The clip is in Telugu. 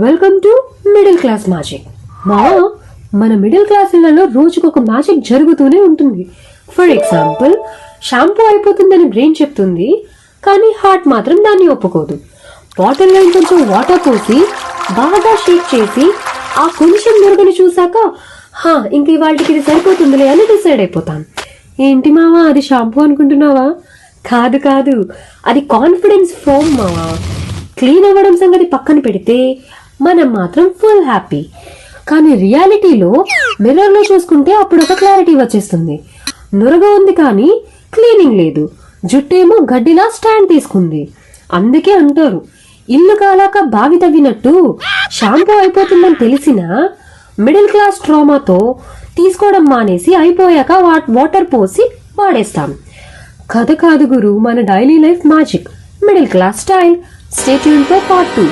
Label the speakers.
Speaker 1: Welcome to middle class magic. మన మిడిల్ క్లాస్ ఇళ్లలో రోజుకొక మ్యాజిక్ జరుగుతూనే ఉంటుంది. ఫర్ ఎగ్జాంపుల్, షాంపూ అయిపోతుందని బ్రెయిన్ చెప్తుంది, కానీ హార్ట్ మాత్రం దాన్ని ఒప్పుకోదు. బాటిల్లో కొంచెం వాటర్ పోసి బాగా షేక్ చేసి ఆ కొంచెం నురగని చూసాక ఇంక ఇవాళకి ఇది సరిపోతుందిలే అని డిసైడ్ అయిపోతాం. ఏంటి మావా, అది షాంపూ అనుకుంటున్నావా? కాదు, అది కాన్ఫిడెన్స్ ఫోమ్ మావా. క్లీన్ అవ్వడం సంగతి పక్కన పెడితే మనం మాత్రం ఫుల్ హ్యాపీ. కానీ రియాలిటీలో మిర్రర్లో చూసుకుంటే అప్పుడు ఒక క్లారిటీ వచ్చేస్తుంది. నురగ ఉంది కానీ క్లీనింగ్ లేదు, జుట్టేమో గడ్డిలా స్టాండ్ తీసుకుంది. అందుకే అంటారు, ఇల్లు కాలాక బావి తవ్వినట్టు షాంపూ అయిపోతుందని తెలిసినా మిడిల్ క్లాస్ ట్రామాతో తీసుకోవడం మానేసి అయిపోయాక వాటర్ పోసి వాడేస్తాం. కథ కాదు గురు, మన daily life magic, middle class style. Stay tune for part 2.